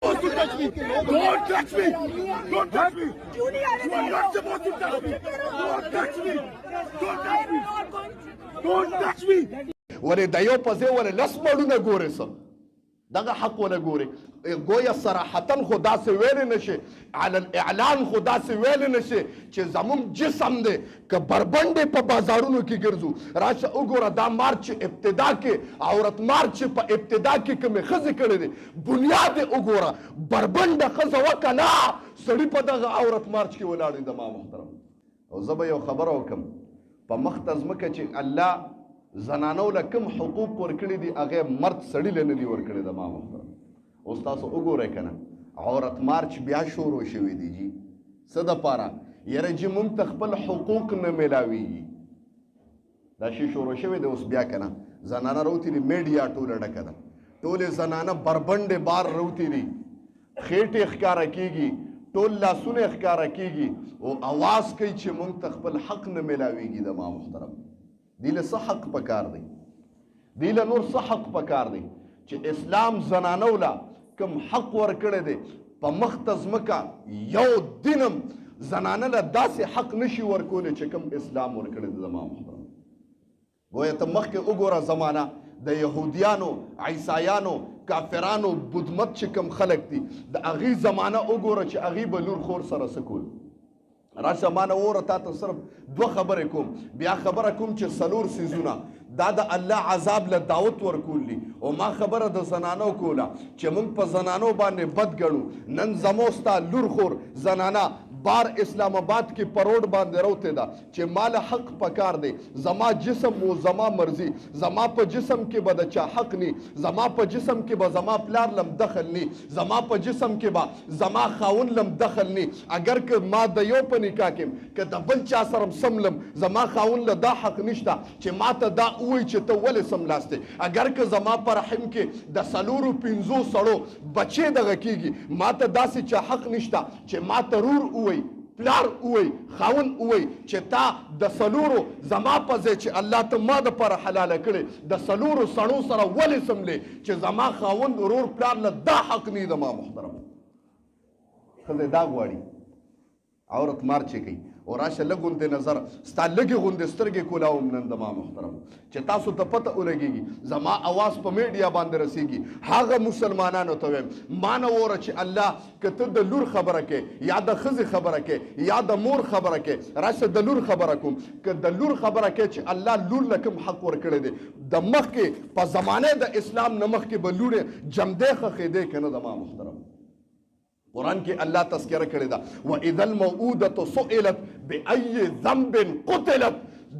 Don't touch me! Don't touch me! Don't touch me! You are not supposed to touch me! Don't touch me! Don't touch me! Don't touch me! ولې د یو په ځای ولې لس مړونه ګورې څه دغه حق ونه ګورې ګویا صراحتا خو داسې ویلی نشي علی الاعلان خو داسې ویلی نشي چې زموږ جسم دی که بربنډې په بازارونو کې ګرځو راشه وګوره دا مارچ ابتدا کې عورت مارچ په ابتدا کې کومې ښځې کړی دی بنیاد یې وګوره بربنډه ښځه وه که نه سړي په دغه عورت مارچ کې ولاړ دی زما محترم او زه به یو خبره وکړم په مخ ته ځمکه چې الله زنانو له کوم حقوق ورکړي دي هغه مرد سړي له نه دي ورکړي د ما محترم اوس تاسو وګورئ که نه عورت مارچ بیا شروع شوی دی جی څه دپاره یاره جي موږ ته خپل حقوق نه میلاویږي دا شی شروع شوی دی اوس بیا که نه زنانه راوتېري میډیا ټوله ډکه ده ټولې زنانه بربنډې بار راوتېري خېټې ښکاره کېږي ټول لاسونه ښکاره کېږي او اواز کوي چې موږ ته خپل حق نه میلاویږي د ما محترم دی له څه حق پکار دی دی له نور څه حق پکار دی چې اسلام زنانو له کوم حق ورکړی دی په مخ ته ځمکه یو دینم زنانه له داسې حق نشي ورکولی چې کوم اسلام ورکړی دی زما محترم گویا ته مخکې وګوره زمانه د یهودیانو عیسایانو کافرانو بدمت چې کوم خلک دي د هغې زمانه وګوره چې هغې به لور خور سره څه کول راشه مانه وره تا ته صرف دوه خبرې کوم بیا خبره کوم چې څلور څیزونه دا د الله عذاب له دعوت ورکول دي او ما خبره د زنانو کوله چې موږ په زنانو باندې بد ګڼو نن زمو ستا لور خور زنانه بار اسلام آباد کې پروډ باندې روته ده چې مال حق پکار دی زما جسم و زما مرضی زما په جسم کې به د چا حق نی زما په جسم کې به زما پلار لم دخل نی زما په جسم کې به زما خاون لم دخل نی اگر که ما د یو په نکاح کې که د بل چا سره سملم زما خاون له دا حق نشته چې ما ته دا وایي چې ته ولې سملاستې اگر که زما په رحم کې د څلورو پنځو سړو بچې دغه کېږي ما ته داسې چا حق نشته چې ما ته رور ووایي پلار ووایي خاون ووایي چې تا د څلورو زما په ځای چې الله ته ما دپاره حلاله کړې د څلورو سړو سره ولې سملې چې زما خاون ورور پلار له دا حق نه د ما محترم ښځې دا غواړي عورت مارچې کوي او راشه لږ غوندې نظر ستا لږې غوندې سترګې کولاوم نن د ما محترم چې تاسو ته پته ولګېږي زما اواز په میډیا باندې رسېږي هغه مسلمانانو ته وایم ما نه وره چې الله که ته د لور خبره کې یا د ښځې خبره کې یا د مور خبره کې راشه د لور خبره کوم که د لور خبره کې چې الله لور له کوم حق ورکړی دی د مخکې په زمانه د اسلام نه مخکې به لورې جمدی خښېدی که نه د ما محترم قرآن کې الله تذکره کړې ده واذا الموءودة سئلت بأي ذنب قتلت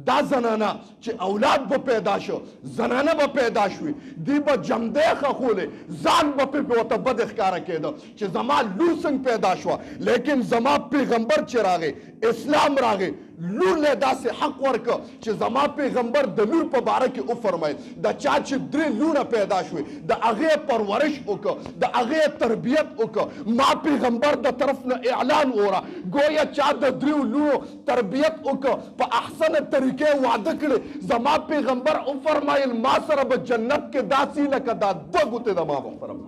دا زنانه چې اولاد به پیدا شو زنانه به پیدا شوي دی به جمدی خښولې ځان به پې ورته بد ښکاره کېده چې زما لور څنګه پیدا شوه لیکن زما پیغمبر چې راغی اسلام راغی لور له داسې حق ورکه چې زما پیغمبر د لور په باره کې وفرمایل د چا چې درې لوڼه پیدا شوې د هغې پرورش وکړه د هغې تربیت وکړه ما پیغمبر د طرف نه اعلان وره ګویا چا د دریو لوڼو تربیت وکړه په احسنه طریقې واده کړې زما پیغمبر وفرمایل ما سره به جنت کې داسې لکه دا دوه ګوتې د ما محترم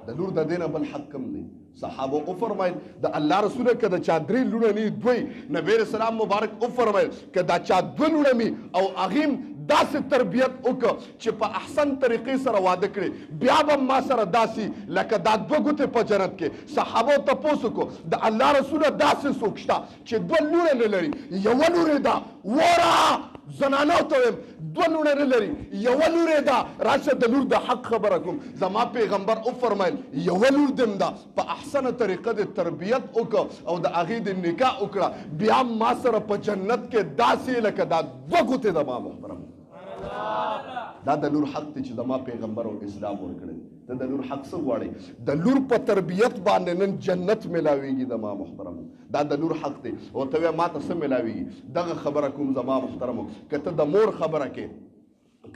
د لور د دې نه بل حق کم دی صحابه وفرمایل د الله رسوله که د چا درې لوڼه نی دوی نبی رسول الله مبارک وفرمایل که دا چا دوه لوڼه می او هغې داسې تربیت وکړه چې په احسن طریقې سره واده کړي بیا به ما سره داسې لکه دا دوه ګوتې په جنت کې صحابو تپوس وکړو د الله رسوله داسې څوک شته چې دوه لوڼه نه لري یوه لور یې ده وره زنانو ته وایم دوه لوڼه نه لري یوه لور یې ده راشه د لور د حق خبره کوم زما پیغمبر وفرمایل یوه لور دې م ده په احسنه طریقه د تربیت وکړه او د هغې د نکاح وکړه بیا ما سره په جنت کې داسې لکه دا دوه ګوتې د ما محترم دا د لور حق دی چې زما پیغمبر او اسلام ورکړی ته د لور حق څه غواړې د لور په تربیت باندې نن جنت میلاویږي زما محترم دا د لور حق دی او ته وایې ما ته څه میلاویږي دغه خبره کوم زما محترمو که ته د مور خبره کې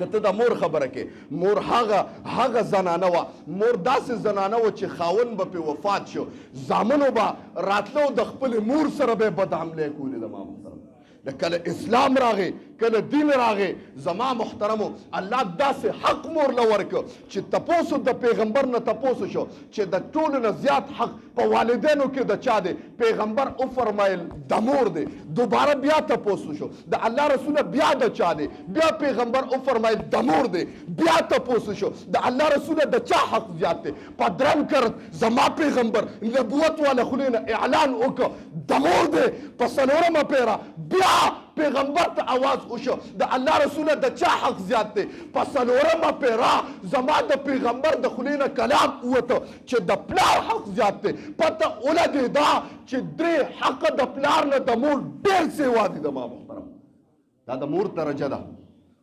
که ته د مور خبره کې مور هغه زنانه وه مور داسې زنانه وه چې خاون به پې وفات شو زامنو به راتلو د خپلې مور سره به یې بد حملې کولې زما محترم د کله اسلام راغی کله دین راغی زما محترمو الله داسې حق مور له ورکړ چې تپوسو د پیغمبر نه تپوسو شو چې د ټولو نه زیات حق په والدینو کې د چا دی پیغمبر وفرمایل د مور دی دوباره بیا تپوسو شو د الله رسول بیا د چا دی بیا پیغمبر وفرمایل د مور دی بیا تپوسو شو د الله رسول د چا حق زیات دی په درم کرت زما پیغمبر نبوت والا خلینه اعلان وکړ د مور دی په څلورمه پیره بیا پیغمبر ته आवाज وشو د الله رسول د چا حق زیات دی په څلورمه پیره زما د پیغمبر د خلینه کلام وته چې د پلار حق زیات دی پته ولګېدا چې درې حق د پلار نه د مور ډېر سیوا دي د ما محترم دا د مور درجه ده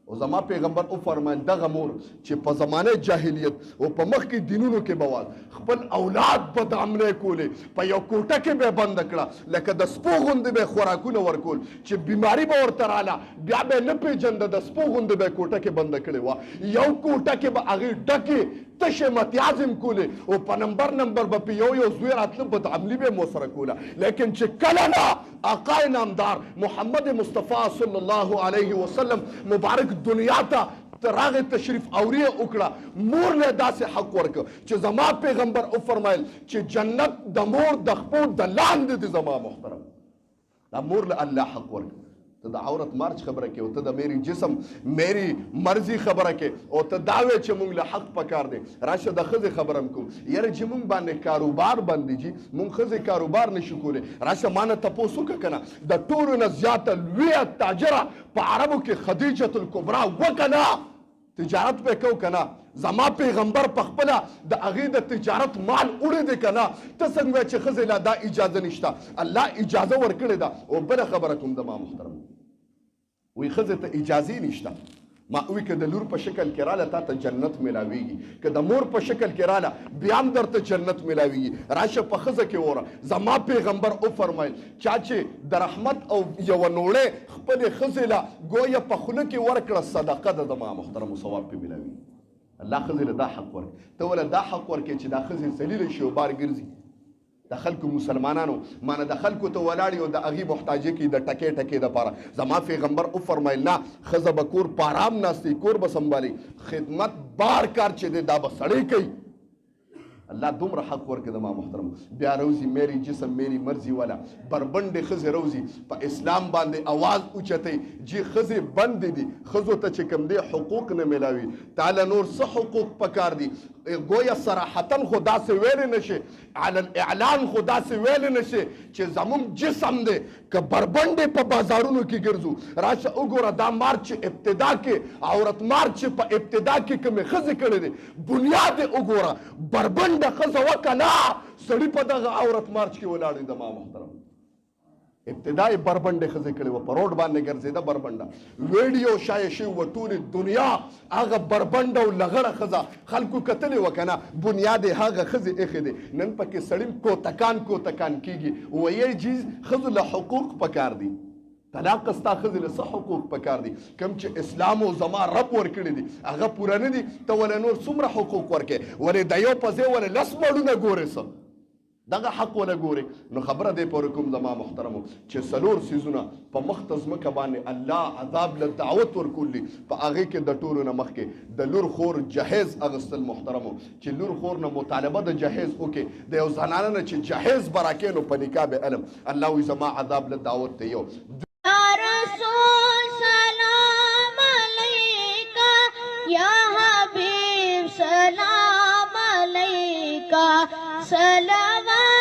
او زما پیغمبر وفرمایل دغه مور چې په زمانه جاهلیت او په مخکې دینونو کې بوال خپل اولاد په دامنې کولې په یو کوټه کې به بند کړه لکه د سپو غوندې به خوراکونه ورکول چې بیماري به ورته راله بیا به نه پیژنده د سپو غوندې به کوټه کې بند کړې وه یو کوټه کې به هغې ډکې تشه متیازم کولې او په نمبر به په یو زوی راتله بدعملي به مو سره کوله لیکن چې کله نه آقا نامدار محمد مصطفی صلی الله علیه وسلم مبارک دنیا ته راغی تشریف اوریه وکړه مور له داسې حق ورکړه چې زما پیغمبر وفرمایل چې جنت د مور د خپو د لاندې دی زما محترم دا مور له الله حق ورکړه ته د عورت مارچ خبره کې او ته د میری جسم میری مرضی خبره کې او ته دا وې چې مونږ له حق پکار دی راشه د ښځې خبره م کوم یاره چې مونږ باندې کاروبار باندې جي مونږ ښځې کاروبار نشو کولی راشه ما نه تپوس وکړه که نه د ټولو نه زیاته لویه تاجره په عربو کې خدیجة الکبرا وکړه تجارت به کو کنه زما پیغمبر په خپله د هغې د تجارت مال وړی دی که نه ته څنګه وایې چې ښځې لا دا اجازه نشته الله اجازه ورکړې ده او بله خبره کوم د ما محترم وی ښځې ته اجازې نشته ما وی که د لور په شکل کې راله تا ته جنت میلاویږي که د مور په شکل کې راله بیا هم درته جنت میلاویږي راشه په ښځه کې وره زما پیغمبر وفرمایل چا چې د رحمت او یوه نوړې خپلې ښځې له ګویه په خوله کې ورکړه صدقه ده د ما محترمو ثواب پې میلاویږي الله ښځې له دا حق ورکړي ته ولې دا حق ورکړې چې دا ښځې ذلیله شي او بار ګرځي د خلکو مسلمانانو مانه د خلکو ته ولاړ او د هغې محتاجې کې د ټکې ټکې دپاره زما پیغمبر وفرمایل نه ښځه به کور په ارام ناستې کور به سنبالي خدمت بار کار چې دی دا به سړی کوي الله دومره حق ورکړي د ما محترم بیا روزي میری جسم میری مرضی والا بربنډې ښځې روزي په اسلام باندې आवाज اوچتئ جی ښځې بندې دي ښځو ته چې کوم دی حقوق نه میلاوي تعالی نور څه حقوق پکار دي گویا صراحتاً خو داسې ویلی نشي علی الاعلان خو داسې ویلی نشي چې زموږ جسم دی که بربنډې په بازارونو کې ګرځو راشه وګوره دا مارچ ابتدا کې عورت مارچ په ابتدا کې کومې ښځې کړی دی بنیاد یې وګوره بربنډه ښځه وکړه سړي په دغه عورت مارچ کې ولاړ دی د ما محترم ابتدای بربنډې ښځې کړې وه په روډ باندې ګرځېده بربنډه ویډیو شایع شوي وه ټولې دنیا هغه بربنډه او لغړه ښځه خلکو کتلې وه که نه بنیاد یې هغه ښځې ایښې دی نن پکې سړي کوتکان کېږي ویې جیز ښځو له حقوق پکار دي طلاق ستا ښځې له څه حقوق پکار دي کوم چې اسلام او زما رب ورکړي دي هغه پوره نه دي ته ولې نور څومره حقوق ورکې ولې د یو په ځای ولې لس مړونه ګورې څه دغه حق ولا ګوري نو خبره دی پورې کوم زما محترمو چې څلور سیزونه په مخ ته ځمکه باندې الله عذاب له دعوت ورکولي په هغې کې د ټولو نه مخکې د لور خور جهیز اغوستل محترمو چې لور خور نه مطالبه د جهیز وکړي د یو زنانه نه چې جهیز به راکې نو په نکاح به علم الله وایي زما عذاب له دعوت ته یو سلام علیکا یا حبیب سلام علیکا صلوات